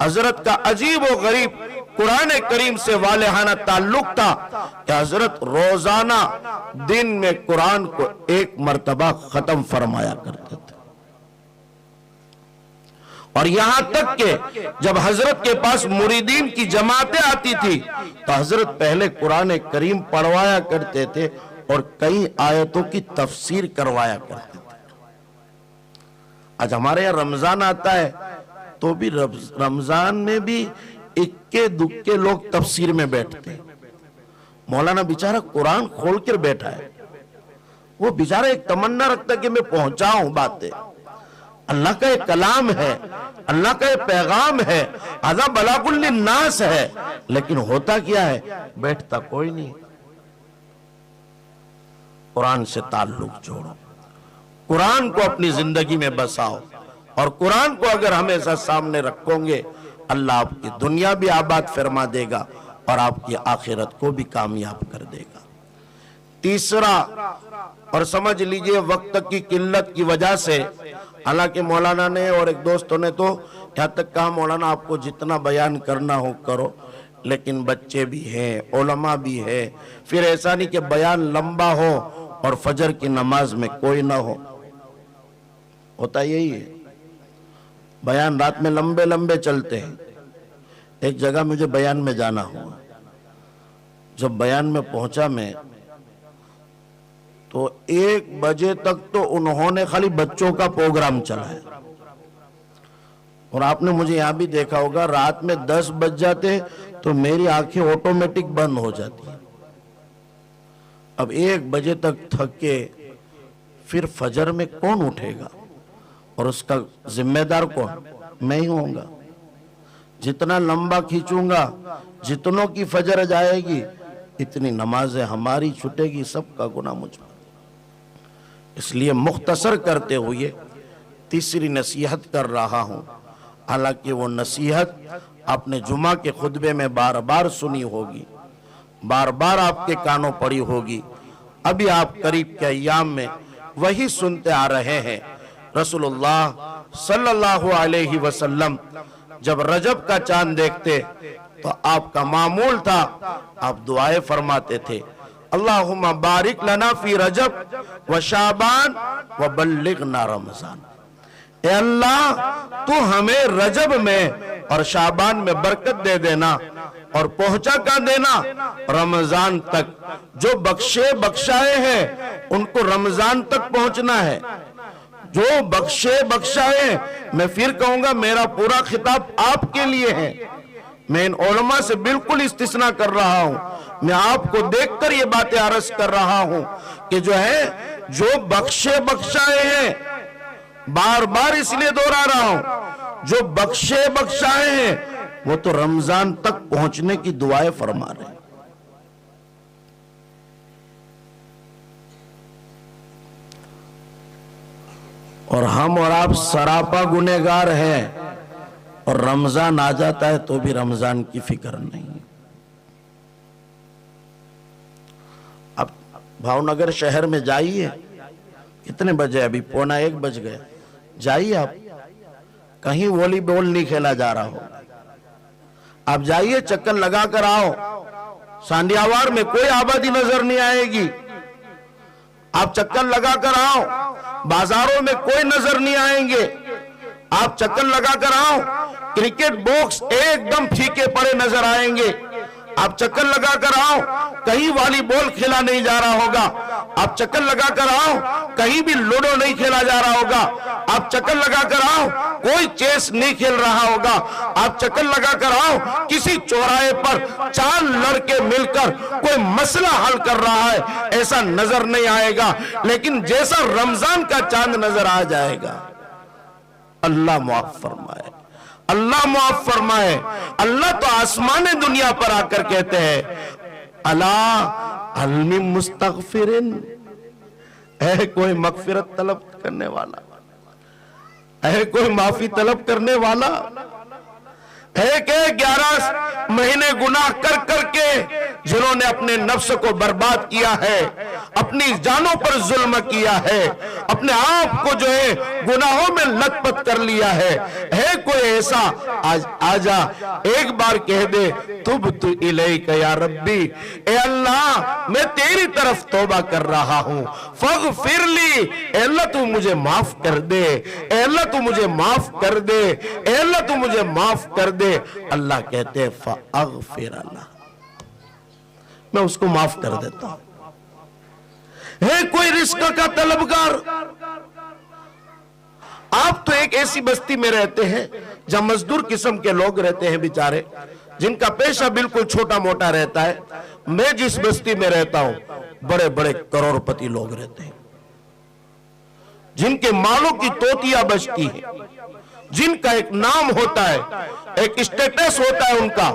حضرت کا عجیب و غریب قرآن کریم سے والہانہ تعلق تھا کہ حضرت روزانہ دن میں قرآن کو 1 مرتبہ ختم فرمایا کرتے تھے. اور یہاں تک کہ جب حضرت کے پاس مریدین کی جماعتیں آتی تھی تو حضرت پہلے قرآن کریم پڑھوایا کرتے تھے اور کئی آیتوں کی تفسیر کروایا کرتے تھے. آج ہمارے یہاں رمضان آتا ہے تو بھی رمضان میں بھی اکے دکے لوگ تفسیر میں بیٹھتے ہیں. مولانا بیچارہ قرآن کھول کر بیٹھا ہے, وہ بیچارہ ایک تمنا رکھتا ہے کہ میں پہنچاؤں باتیں. اللہ کا ایک کلام ہے, اللہ کا ایک پیغام ہے, ھذا بلاغ للناس ہے, لیکن ہوتا کیا ہے, بیٹھتا کوئی نہیں. قرآن سے تعلق جوڑو, قرآن کو اپنی زندگی میں بساؤ, اور قرآن کو اگر ہمیشہ سامنے رکھو گے اللہ آپ کی دنیا بھی آباد فرما دے گا اور آپ کی آخرت کو بھی کامیاب کر دے گا. تیسرا, اور سمجھ لیجئے وقت کی قلت کی وجہ سے, حالانکہ مولانا نے اور ایک دوستوں نے تو یہاں تک کہا مولانا آپ کو جتنا بیان کرنا ہو کرو, لیکن بچے بھی ہیں, علماء بھی ہے, پھر ایسا نہیں کہ بیان لمبا ہو اور فجر کی نماز میں کوئی نہ ہو. ہوتا یہی ہے, بیان رات میں لمبے لمبے چلتے ہیں. ایک جگہ مجھے بیان میں جانا ہوا, جب بیان میں پہنچا میں تو 1 بجے تک تو انہوں نے خالی بچوں کا پروگرام چلایا, اور آپ نے مجھے یہاں بھی دیکھا ہوگا رات میں 10 بج جاتے تو میری آنکھیں آٹومیٹک بند ہو جاتی ہیں. اب 1 بجے تک تھک کے پھر فجر میں کون اٹھے گا, اور اس کا ذمہ دار کون, میں ہی ہوں گا. جتنا لمبا کھینچوں گا جتنوں کی فجر جائے گی اتنی نمازیں ہماری چھٹے گی, سب کا گناہ مجھ پر. اس لیے مختصر کرتے ہوئے تیسری نصیحت کر رہا ہوں, حالانکہ وہ نصیحت آپ نے جمعہ کے خطبے میں بار بار سنی ہوگی, بار بار آپ کے کانوں پڑی ہوگی. ابھی آپ قریب کے ایام میں وہی سنتے آ رہے ہیں. رسول اللہ صلی اللہ علیہ وسلم جب رجب کا چاند دیکھتے تو آپ کا معمول تھا, آپ دعائیں فرماتے تھے, اللہم بارک لنا فی رجب و شعبان و بلغنا رمضان. اے اللہ تو ہمیں رجب میں اور شعبان میں برکت دے دینا, اور پہنچا کر دینا رمضان تک. جو بخشے بخشائے ہیں ان کو رمضان تک پہنچنا ہے. جو بخشے بخشائے, میں پھر کہوں گا میرا پورا خطاب آپ کے لیے ہے, میں ان علماء سے بالکل استثناء کر رہا ہوں. میں آپ کو دیکھ کر یہ باتیں عرض کر رہا ہوں کہ جو ہے جو بخشے بخشائے ہیں, بار بار اس لیے دوہرا رہا ہوں, جو بخشے بخشائے ہیں وہ تو رمضان تک پہنچنے کی دعائیں فرما رہے ہیں. اور ہم اور آپ سراپا گنہگار ہیں, اور رمضان آ جاتا ہے تو بھی رمضان کی فکر نہیں. اب بھاؤنگر شہر میں جائیے, کتنے بجے, ابھی 1:15 بج گئے, جائیے آپ, کہیں والی بال نہیں کھیلا جا رہا ہو, آپ جائیے چکر لگا کر آؤ. سانڈیاوار میں کوئی آبادی نظر نہیں آئے گی, آپ چکر لگا کر آؤ. بازاروں میں کوئی نظر نہیں آئیں گے, آپ چکر لگا کر آؤ. کرکٹ باکس ایک دم پھیکے پڑے نظر آئیں گے, آپ چکر لگا کر آؤ. کہیں والی بال کھیلا نہیں جا رہا ہوگا, آپ چکر لگا کر آؤ. کہیں بھی لوڈو نہیں کھیلا جا رہا ہوگا, آپ چکر لگا کر آؤ. کوئی چیس نہیں کھیل رہا ہوگا, آپ چکر لگا کر آؤ. کسی چوراہے پر 4 لڑکے مل کر کوئی مسئلہ حل کر رہا ہے ایسا نظر نہیں آئے گا, لیکن جیسا رمضان کا چاند نظر آ جائے گا. اللہ معاف فرمائے, اللہ معاف فرمائے. اللہ تو آسمان دنیا پر آ کر کہتے ہیں الا ہل من مستغفرن, اے کوئی مغفرت طلب کرنے والا, اے کوئی معافی طلب کرنے والا, ایک 11 مہینے گناہ کر کر کے جنہوں نے اپنے نفس کو برباد کیا ہے، اپنی جانوں پر ظلم کیا ہے، اپنے آپ کو جو ہے گناہوں میں لت پت کر لیا ہے کوئی ایسا آج آجا ایک بار کہہ دے تبت الیک یا ربی، اے اللہ میں تیری طرف توبہ کر رہا ہوں، فاغفر لی، اے اللہ تو مجھے معاف کر دے، اے اللہ تو مجھے معاف کر دے، اے اللہ تو مجھے معاف کر دے۔ اللہ کہتے فاغفر اللہ، میں اس کو معاف کر دیتا ہوں۔ ہے کوئی رزق کا طلبگار؟ آپ تو ایک ایسی بستی میں رہتے ہیں جہاں مزدور قسم کے لوگ رہتے ہیں بیچارے، جن کا پیشہ بالکل چھوٹا موٹا رہتا ہے۔ میں جس بستی میں رہتا ہوں بڑے بڑے کروڑ پتی لوگ رہتے ہیں، جن کے مالوں کی توتیاں بچتی ہیں، جن کا ایک نام ہوتا ہے، ایک اسٹیٹس ہوتا ہے ان کا۔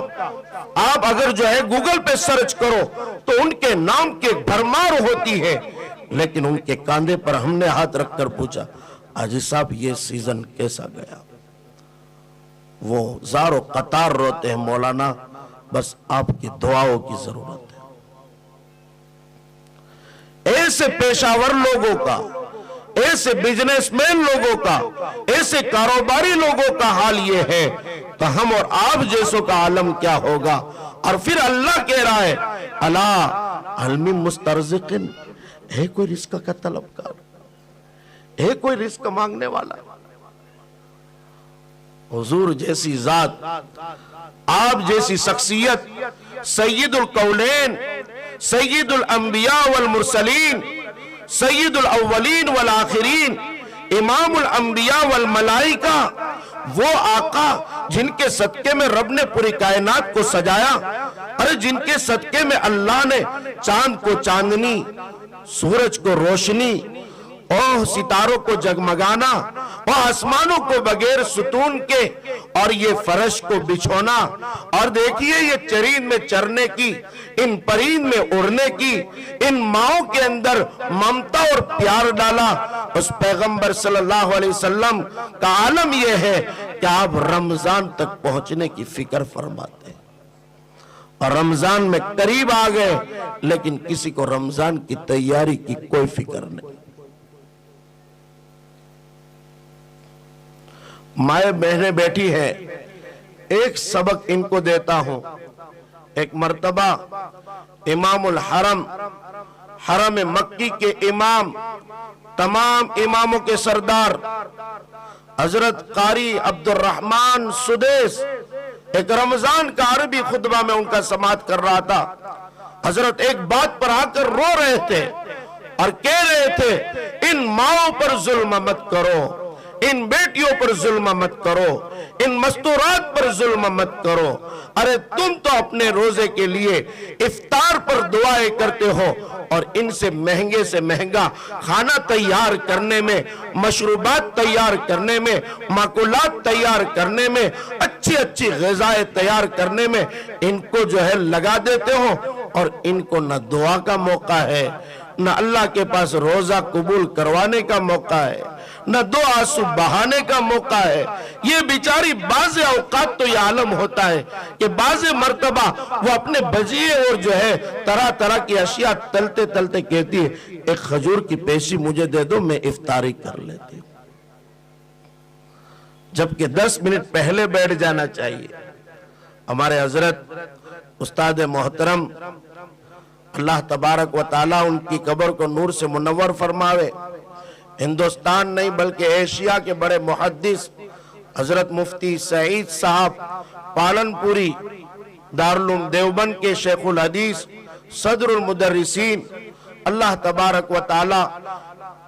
آپ اگر جو ہے گوگل پہ سرچ کرو تو ان کے نام کے بھرمار ہوتی ہے، لیکن ان کے کاندھے پر ہم نے ہاتھ رکھ کر پوچھا حاجی صاحب یہ سیزن کیسا گیا؟ وہ زار و قطار روتے ہیں مولانا بس آپ کی دعاؤں کی ضرورت ہے۔ ایسے پیشاور لوگوں کا، ایسے بزنس مین لوگوں کا، ایسے کاروباری لوگوں کا حال یہ ہے تو ہم اور آپ جیسوں کا عالم کیا ہوگا؟ اور پھر اللہ کہہ رہا ہے الا ہل من مسترزق، ہے کوئی رزق کا طلبگار، ہے کوئی رزق مانگنے والا؟ حضور جیسی ذات، آپ جیسی شخصیت، سید القولین، سید الانبیاء والمرسلین، سید الاولین والآخرین، امام الانبیاء والملائکہ، وہ آقا جن کے صدقے میں رب نے پوری کائنات کو سجایا، ارے جن کے صدقے میں اللہ نے چاند کو چاندنی، سورج کو روشنی، اور ستاروں کو جگمگانا، اور آسمانوں کو بغیر ستون کے، اور یہ فرش کو بچھونا، اور دیکھیے یہ چرین میں چرنے کی، ان پرین میں اڑنے کی، ان ماؤں کے اندر ممتا اور پیار ڈالا۔ اس پیغمبر صلی اللہ علیہ وسلم کا عالم یہ ہے کہ آپ رمضان تک پہنچنے کی فکر فرماتے ہیں، اور رمضان میں قریب آ گئے لیکن کسی کو رمضان کی تیاری کی کوئی فکر نہیں۔ مائیں بہنیں بیٹھی ہیں، ایک سبق ان کو دیتا ہوں۔ ایک مرتبہ امام الحرم، حرم مکی کے امام، تمام اماموں کے سردار حضرت قاری عبد الرحمن سدیس ایک رمضان کا عربی خطبہ میں ان کا سماعت کر رہا تھا۔ حضرت ایک بات پر آ کر رو رہے تھے اور کہہ رہے تھے ان ماؤں پر ظلم مت کرو، ان بیٹیوں پر ظلم مت کرو، ان مستورات پر ظلم مت کرو۔ ارے تم تو اپنے روزے کے لیے افطار پر دعائیں کرتے ہو، اور ان سے مہنگا کھانا تیار کرنے میں، مشروبات تیار کرنے میں، ماکولات تیار کرنے میں، اچھی غذائیں تیار کرنے میں ان کو جو ہے لگا دیتے ہو، اور ان کو نہ دعا کا موقع ہے، نہ اللہ کے پاس روزہ قبول کروانے کا موقع ہے، نہ دو آنسو بہانے کا موقع ہے۔ یہ بیچاری بعض اوقات تو یہ عالم ہوتا ہے کہ بعض مرتبہ وہ اپنے بجیے اور جو ہے طرح طرح کی اشیاء تلتے تلتے کہتی ہے ایک کھجور کی پیشی مجھے دے دو میں افطاری کر لیتی ہوں، جبکہ 10 منٹ پہلے بیٹھ جانا چاہیے۔ ہمارے حضرت استاد محترم اللہ تبارک و تعالیٰ ان کی قبر کو نور سے منور فرماوے، ہندوستان نہیں بلکہ ایشیا کے بڑے محدث حضرت مفتی سعید صاحب پالن پوری، دارالعلوم دیوبند کے شیخ الحدیث، صدر المدرسین، اللہ تبارک و تعالیٰ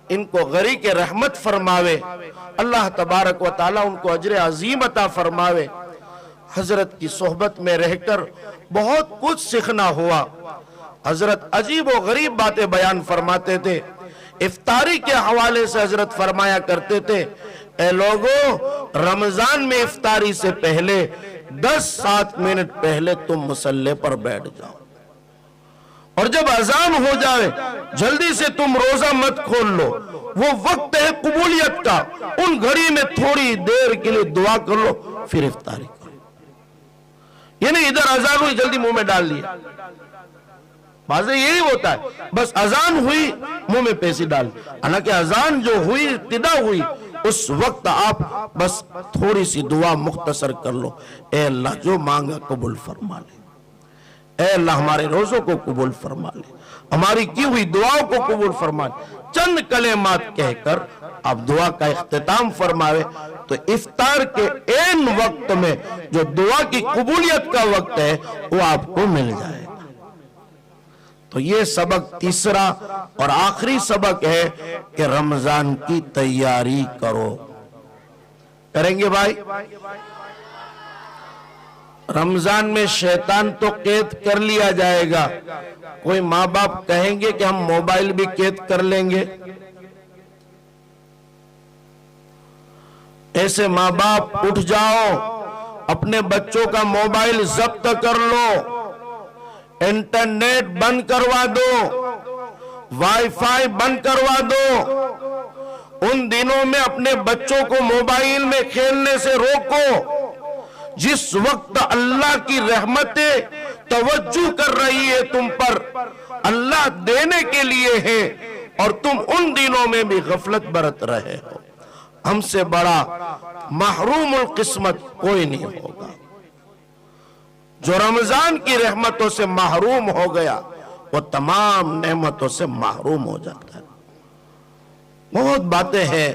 ان کو غریق رحمت فرماوے، اللہ تبارک و تعالیٰ ان کو اجر عظیم عطا فرماوے۔ حضرت کی صحبت میں رہ کر بہت کچھ سیکھنا ہوا۔ حضرت عجیب و غریب باتیں بیان فرماتے تھے۔ افطاری کے حوالے سے حضرت فرمایا کرتے تھے اے لوگو رمضان میں افطاری سے پہلے 10-7 منٹ پہلے تم مصلی پر بیٹھ جاؤ، اور جب اذان ہو جائے جلدی سے تم روزہ مت کھول لو، وہ وقت ہے قبولیت کا، ان گھڑی میں تھوڑی دیر کے لیے دعا کر لو پھر افطاری کرو۔ یہ نہیں ادھر اذان ہوئی جلدی منہ میں ڈال لیا. واضح یہی ہوتا ہے، بس اذان ہوئی منہ میں پیسی ڈال. حالانکہ اذان جو ہوئی ابتدا ہوئی اس وقت آپ بس تھوڑی سی دعا مختصر کر لو. اے اللہ جو مانگا قبول فرما لے، اے اللہ ہمارے روزوں کو قبول فرما لے، ہماری کی ہوئی دعاؤں کو قبول فرما لے. چند کلمات کہہ کر آپ دعا کا اختتام فرماوے تو افطار کے این وقت میں جو دعا کی قبولیت کا وقت ہے وہ آپ کو مل جائے گا. تو یہ سبق تیسرا اور آخری سبق ہے کہ رمضان کی تیاری کرو. کریں گے بھائی؟ رمضان میں شیطان تو قید کر لیا جائے گا. کوئی ماں باپ کہیں گے کہ ہم موبائل بھی قید کر لیں گے. ایسے ماں باپ اٹھ جاؤ، اپنے بچوں کا موبائل ضبط کر لو، انٹرنیٹ بند کروا دو، وائی فائی بند کروا دو. ان دنوں میں اپنے بچوں کو موبائل میں کھیلنے سے روکو. جس وقت اللہ کی رحمتیں توجہ کر رہی ہے تم پر، اللہ دینے کے لیے ہے، اور تم ان دنوں میں بھی غفلت برت رہے ہو. ہم سے بڑا محروم القسمت کوئی نہیں ہوگا. جو رمضان کی رحمتوں سے محروم ہو گیا وہ تمام نعمتوں سے محروم ہو جاتا ہے. بہت باتیں ہیں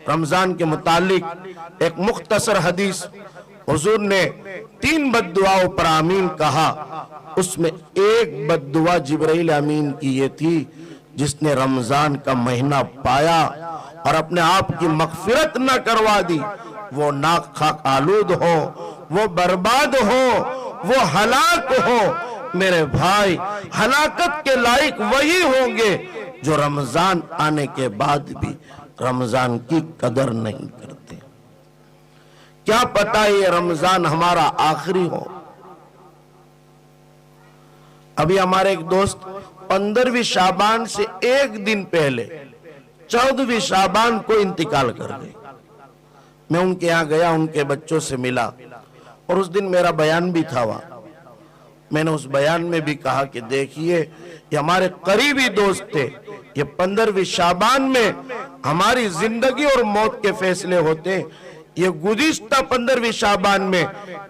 رمضان کے متعلق. ایک مختصر حدیث، حضور نے 3 بد دعاؤں پر آمین کہا. اس میں ایک بد دعا جبرائیل امین کی یہ تھی جس نے رمضان کا مہینہ پایا اور اپنے آپ کی مغفرت نہ کروا دی. وہ ناک خاک آلود ہو، وہ برباد ہو، وہ ہلاک ہو. میرے بھائی، ہلاکت کے لائق وہی ہوں گے جو رمضان آنے کے بعد بھی رمضان کی قدر نہیں کرتے. کیا پتہ یہ رمضان ہمارا آخری ہو. ابھی ہمارے ایک دوست 15ویں شعبان سے ایک دن پہلے 14ویں شعبان کو انتقال کر گئے. میں ان کے یہاں گیا، ان کے بچوں سے ملا، اور اس دن میرا بیان بھی تھا وہاں. میں نے اس بیان میں بھی کہا کہ دیکھیے یہ ہمارے قریبی دوست تھے. یہ 15ویں شعبان میں ہماری زندگی اور موت کے فیصلے ہوتے ہیں. یہ گزشتہ 15ویں شعبان میں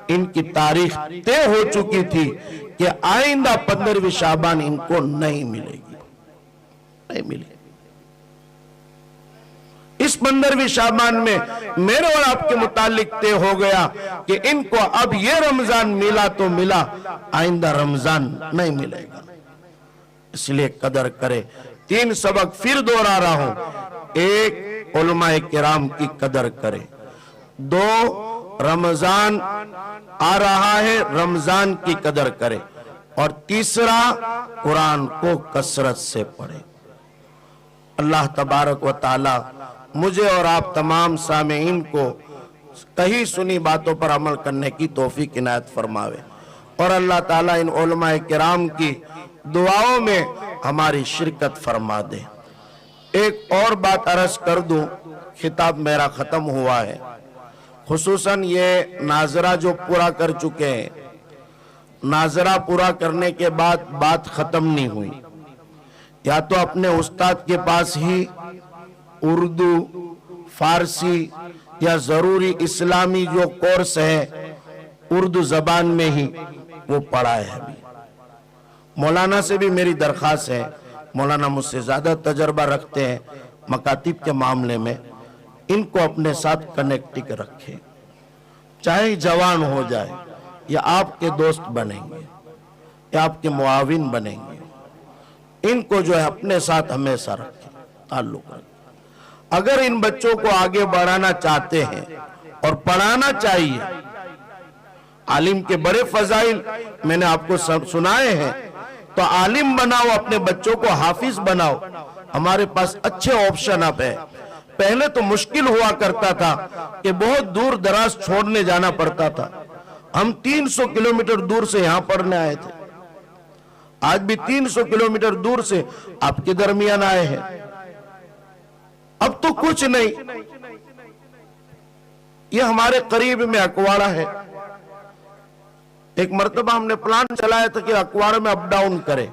ان کی تاریخ طے ہو چکی تھی کہ آئندہ 15ویں شعبان ان کو نہیں ملے گی، نہیں ملے گی. اس 15ویں شعبان میں میرے اور آپ کے متعلق طے ہو گیا کہ ان کو اب یہ رمضان ملا تو ملا، آئندہ رمضان نہیں ملے گا. اس لیے قدر کرے. 3 سبق پھر دوہرا رہا ہوں. 1، علماء کرام کی قدر کرے. 2، رمضان آ رہا ہے، رمضان کی قدر کرے. اور تیسرا، قرآن کو کثرت سے پڑھے. اللہ تبارک و تعالی مجھے اور آپ تمام سامعین کو کہیں سنی باتوں پر عمل کرنے کی توفیق عنایت فرماوے، اور اللہ تعالیٰ ان علماء کرام کی دعاؤں میں ہماری شرکت فرما دے. ایک اور بات عرض کر دوں، خطاب میرا ختم ہوا ہے. خصوصاً یہ ناظرہ جو پورا کر چکے ہیں، ناظرہ پورا کرنے کے بعد بات ختم نہیں ہوئی. یا تو اپنے استاد کے پاس ہی اردو، فارسی یا ضروری اسلامی جو کورس ہے اردو زبان میں ہی وہ پڑھا ہے. مولانا سے بھی میری درخواست ہے، مولانا مجھ سے زیادہ تجربہ رکھتے ہیں مکاتب کے معاملے میں، ان کو اپنے ساتھ کنیکٹ رکھیں. چاہے جوان ہو جائے یا آپ کے دوست بنیں گے یا آپ کے معاون بنیں گے، ان کو جو ہے اپنے ساتھ ہمیشہ رکھیں، تعلق رکھیں. اگر ان بچوں کو آگے بڑھانا چاہتے ہیں اور پڑھانا چاہیے، عالم کے بڑے فضائل میں نے آپ کو سنائے ہیں، تو عالم بناؤ، اپنے بچوں کو حافظ بناؤ. ہمارے پاس اچھے آپشن اب ہے. پہلے تو مشکل ہوا کرتا تھا کہ بہت دور دراز چھوڑنے جانا پڑتا تھا. ہم 300 کلومیٹر دور سے یہاں پڑھنے آئے تھے. آج بھی 300 کلومیٹر دور سے آپ کے درمیان آئے ہیں. اب تو کچھ نہیں، یہ ہمارے قریب میں اکواڑا ہے. ایک مرتبہ ہم نے پلان چلایا تھا کہ اکواڑ میں اپ ڈاؤن کرے.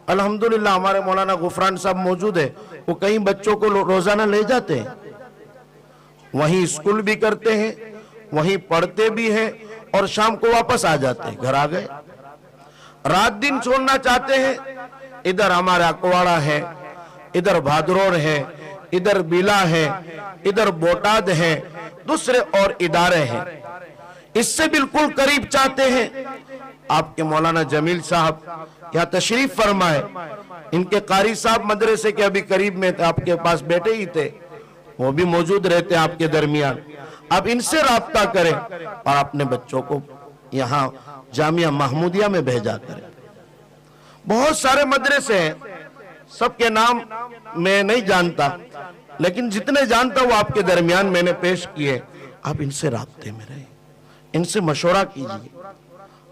الحمدللہ ہمارے مولانا غفران صاحب موجود ہے, وہ کئی بچوں کو روزانہ لے جاتے ہیں, وہیں اسکول بھی کرتے ہیں, وہیں پڑھتے بھی ہیں, اور شام کو واپس آ جاتے ہیں. گھر آ گئے, رات دن چھوڑنا چاہتے ہیں, ادھر ہمارے اکواڑا ہے, ادھر بھادرور ہے, ادھر بیلا ہے, ادھر بوٹاد ہے, دوسرے اور ادارے ہیں. اس سے بالکل قریب چاہتے ہیں. آپ کے مولانا جمیل صاحب یہاں تشریف فرمائے, ان کے قاری صاحب مدرسے کے ابھی قریب میں تھے, آپ کے پاس بیٹھے ہی تھے, وہ بھی موجود رہتے ہیں آپ کے درمیان. آپ ان سے رابطہ کریں اور اپنے بچوں کو یہاں جامعہ محمودیہ میں بھیجا کریں. بہت سارے مدرسے ہیں, سب کے نام میں نہیں جانتا, لیکن جتنے جانتا وہ آپ کے درمیان میں نے پیش کیے. آپ ان سے رابطے میں رہیں, ان سے مشورہ کیجئے.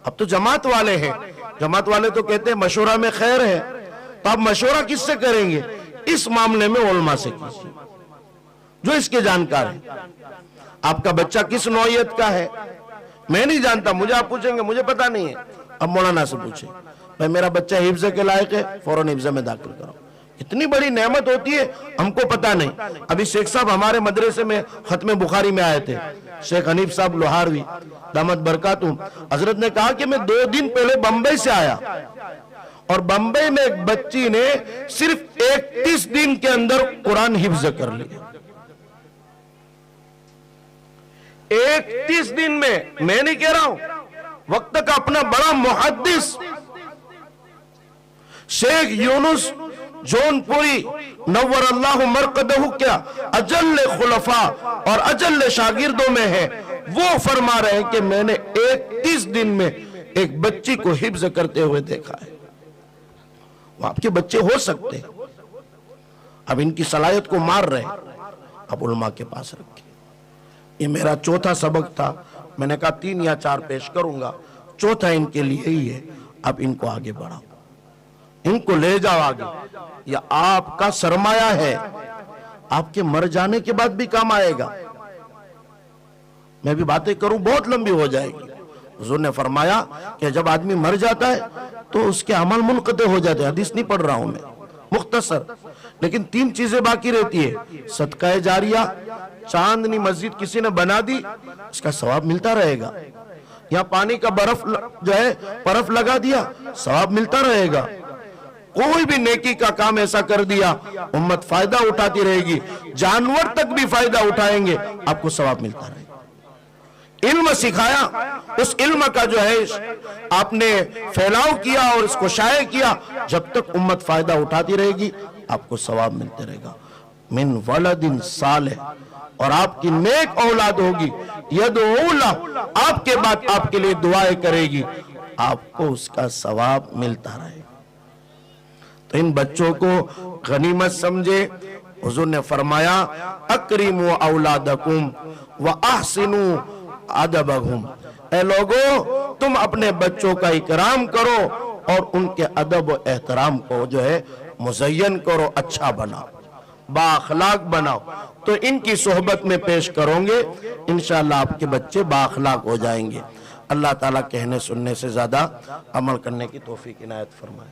اب تو جماعت والے ہیں, جماعت والے تو کہتے ہیں مشورہ میں خیر ہے, تو آپ مشورہ کس سے کریں گے؟ اس معاملے میں علماء سے کیجئے جو اس کے جانکار ہیں. آپ کا بچہ کس نوعیت کا ہے میں نہیں جانتا, مجھے آپ پوچھیں گے مجھے پتا نہیں ہے, اب مولانا سے پوچھیں بھائی میرا بچہ حفظ کے لائق ہے, فوراً حفظ میں داخل کرو. اتنی بڑی نعمت ہوتی ہے, ہم کو پتا نہیں. ابھی شیخ صاحب ہمارے مدرسے میں ختم بخاری میں آئے تھے, شیخ حنیف صاحب لوہاروی دامت برکاتہم. حضرت نے کہا کہ میں 2 دن پہلے بمبئی سے آیا, اور بمبئی میں ایک بچی نے صرف 31 دن کے اندر قرآن حفظ کر لیا. 31 دن میں نہیں کہہ رہا ہوں, وقت کا اپنا بڑا محدث شیخ یونس جون پوری نور اللہ مرقدہ کیا اجل خلفاء اور اجل شاگردوں میں ہے, وہ فرما رہے ہیں کہ میں نے 31 دن میں ایک بچی کو حفظ کرتے ہوئے دیکھا ہے. وہ آپ کے بچے ہو سکتے ہیں, اب ان کی صلاحیت کو مار رہے ہیں, اب علماء کے پاس رکھیں. یہ میرا چوتھا سبق تھا, میں نے کہا 3 یا 4 پیش کروں گا, چوتھا ان کے لیے ہی ہے. اب ان کو آگے بڑھاؤ, ان کو لے جاؤ آگے. یہ آپ کا سرمایہ ہے, آپ کے مر جانے کے بعد بھی کام آئے گا. میں بھی باتیں کروں بہت لمبی ہو جائے گی. حضور نے فرمایا کہ جب آدمی مر جاتا ہے تو اس کے عمل منقطع ہو جاتے ہیں. حدیث نہیں پڑھ رہا ہوں میں, مختصر, لیکن 3 چیزیں باقی رہتی ہے. صدقہ جاریہ, چاندنی مسجد کسی نے بنا دی, اس کا ثواب ملتا رہے گا. یہاں پانی کا برف جو ہے برف لگا دیا, ثواب ملتا رہے گا. کوئی بھی نیکی کا کام ایسا کر دیا, امت فائدہ اٹھاتی رہے گی, جانور تک بھی فائدہ اٹھائیں گے, آپ کو ثواب ملتا رہے گا. علم سکھایا, اس علم کا جو ہے آپ نے پھیلاؤ کیا اور اس کو شائع کیا, جب تک امت فائدہ اٹھاتی رہے گی آپ کو ثواب ملتے رہے گا. من ولد صالح, اور آپ کی نیک اولاد ہوگی, یدعو لہ, آپ کے بعد آپ کے لیے دعائیں کرے گی, آپ کو اس کا ثواب ملتا رہے. تو ان بچوں کو غنیمت سمجھے. حضور نے فرمایا اکرموا اولادکم واحسنوا ادبہم, اے لوگوں تم اپنے بچوں کا اکرام کرو اور ان کے ادب و احترام کو جو ہے مزین کرو, اچھا بناؤ, با اخلاق بناؤ. تو ان کی صحبت میں پیش کرو گے, انشاءاللہ آپ کے بچے با اخلاق ہو جائیں گے. اللہ تعالیٰ کہنے سننے سے زیادہ عمل کرنے کی توفیق عنایت فرمائے.